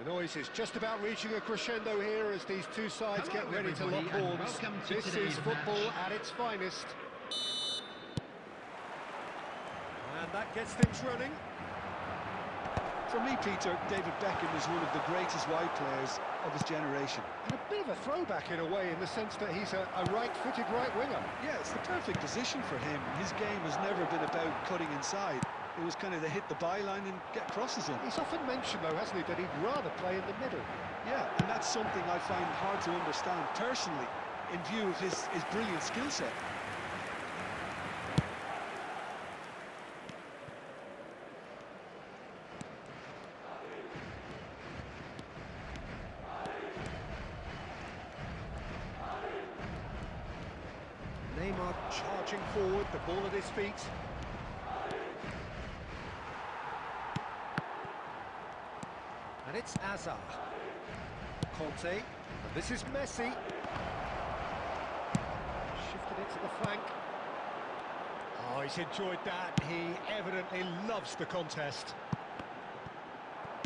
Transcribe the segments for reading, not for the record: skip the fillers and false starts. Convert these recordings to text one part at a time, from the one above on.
The noise is just about reaching a crescendo here as these two sides get ready to lock horns. This is football at its finest. And that gets things running. For me, Peter, David Beckham is one of the greatest wide players of his generation. And a bit of a throwback in a way, in the sense that he's a right-footed right winger. Yeah, it's the perfect position for him. His game has never been about cutting inside. It was kind of the hit the byline and get crosses in. He's often mentioned, though, hasn't he, that he'd rather play in the middle. Yeah, and that's something I find hard to understand personally, in view of his brilliant skill set. Neymar charging forward, the ball at his feet. And it's Hazard. Conte, and this is Messi. Shifted it to the flank. Oh, he's enjoyed that. He evidently loves the contest.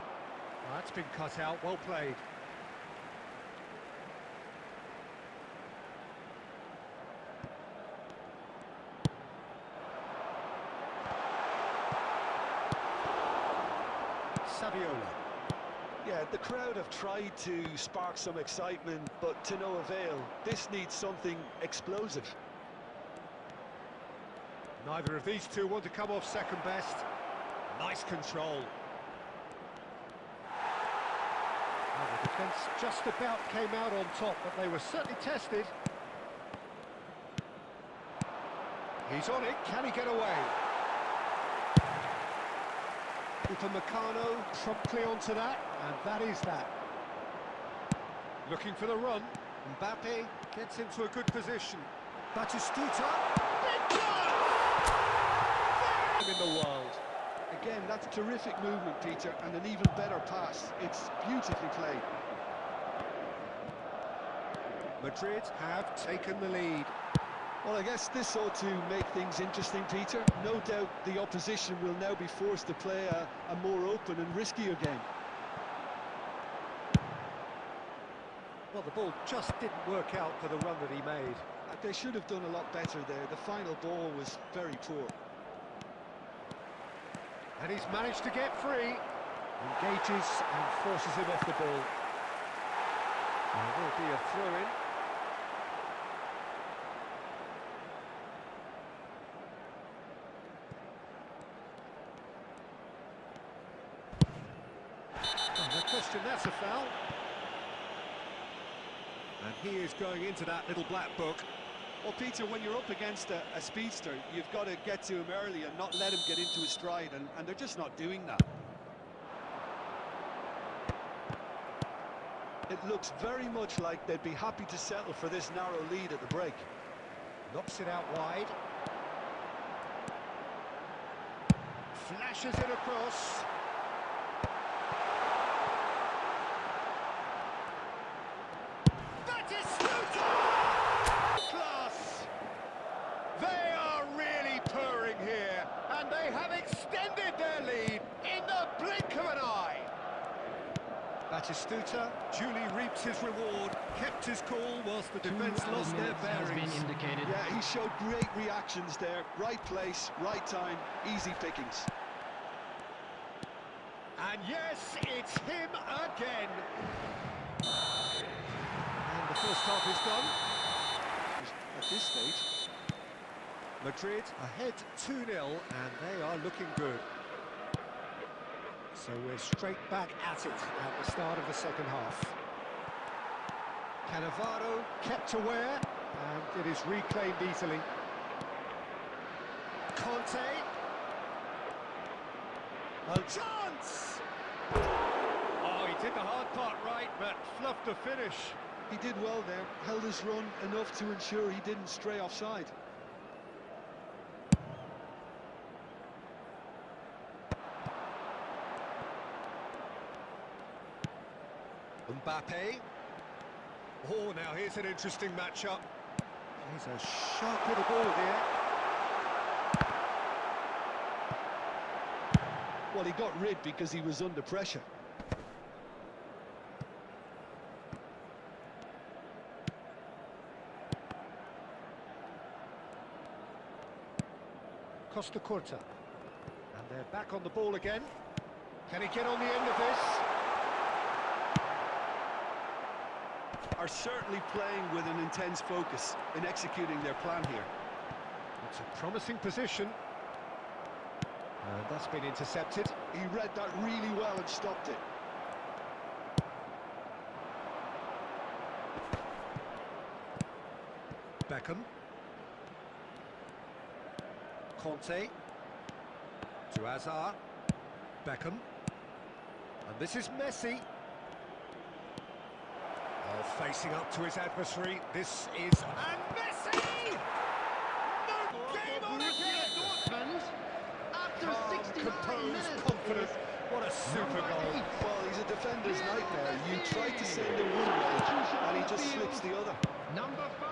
Oh, that's been cut out, well played. Saviola. Yeah, the crowd have tried to spark some excitement, but to no avail. This needs something explosive. Neither of these two want to come off second best. Nice control. Well, the defence just about came out on top, but they were certainly tested. He's on it, can he get away? Upamecano promptly onto that, and that is that. Looking for the run. Mbappe gets into a good position. Batistuta. Big goal! In the world. Again, that's terrific movement, Peter, and an even better pass. It's beautifully played. Madrid have taken the lead. Well, I guess this ought to make things interesting, Peter. No doubt the opposition will now be forced to play a more open and riskier game. Well, the ball just didn't work out for the run that he made. They should have done a lot better there. The final ball was very poor. And he's managed to get free. Engages and forces him off the ball. There will be a throw-in. No question, that's a foul. And he is going into that little black book. Well, Peter, when you're up against a speedster, you've got to get to him early and not let him get into his stride, and they're just not doing that. It looks very much like they'd be happy to settle for this narrow lead at the break. Knocks it out wide. Flashes it across. Class! They are really purring here, and they have extended their lead in the blink of an eye. Batistuta duly reaps his reward, kept his cool whilst the defence lost their bearings. Yeah, he showed great reactions there. Right place, right time, easy pickings. And yes, it's him again. And the first half is done. At this stage, Madrid ahead 2-0, and they are looking good. So we're straight back at it at the start of the second half. Cannavaro kept aware, and it is reclaimed easily. Conte. A chance! Oh, he did the hard part right, but fluffed the finish. he did well there, held his run enough to ensure he didn't stray offside. Mbappe. Oh, now here's an interesting matchup. He's a sharp little ball here. Well, he got rid because he was under pressure. Costa Curta. And they're back on the ball again. Can he get on the end of this? Are certainly playing with an intense focus in executing their plan here. It's a promising position. And that's been intercepted. He read that really well and stopped it. Beckham. Conte. To Hazard. Beckham. And this is Messi. Oh, facing up to his adversary. This is... And Messi! No game on again! Calm, composed, confident. What a super goal. Well, he's a defender's nightmare. You try to send him one way, and he just slips the other. Number 5.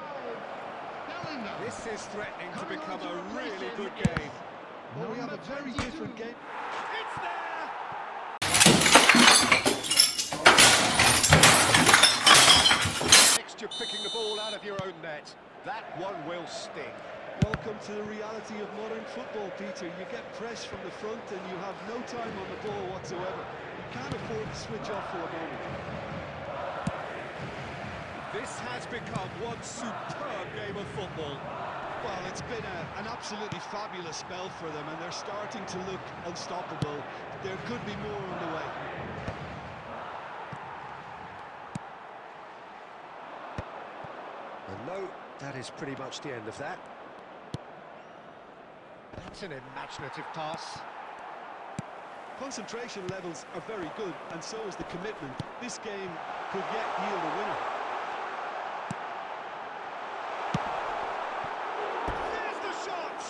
This is threatening to become a really good game. Well, we have a very different game. It's there! Next, you're picking the ball out of your own net. That one will sting. Welcome to the reality of modern football, Peter. You get pressed from the front and you have no time on the ball whatsoever. You can't afford to switch off for a moment. This has become one superb game of football. Well, it's been an absolutely fabulous spell for them, and they're starting to look unstoppable. There could be more on the way. And no, that is pretty much the end of that. That's an imaginative pass. Concentration levels are very good, and so is the commitment. This game could yet yield a winner. There's the shot!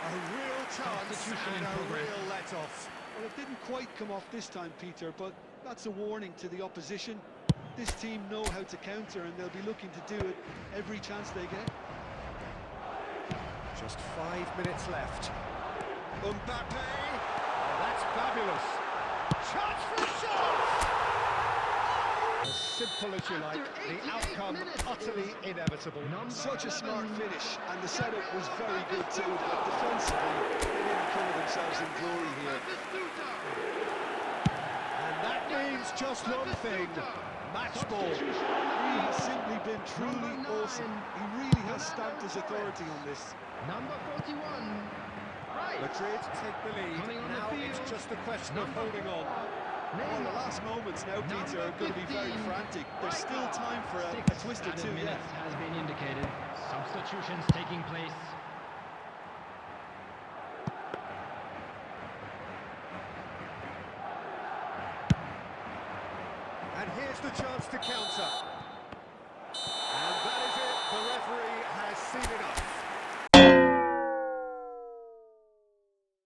A real chance and a real let-off. Well, it didn't quite come off this time, Peter, but that's a warning to the opposition. This team know how to counter, and they'll be looking to do it every chance they get. Just 5 minutes left. Mbappe! Oh, that's fabulous. Chance for a shot! As simple as you like, the outcome utterly inevitable. Such a smart finish, and the setup was very good too, but defensively, they didn't cover themselves in glory here. And that means just one thing. Match ball. He has simply been truly awesome. He really has stamped his authority on this. Number 41. Right. Madrid take the lead. Now it's just a question of holding on. Well, the last moments now, Peter, are going to be very frantic. There's still time for a twist or two yet. Has been indicated. Substitutions taking place. And here's the chance to counter.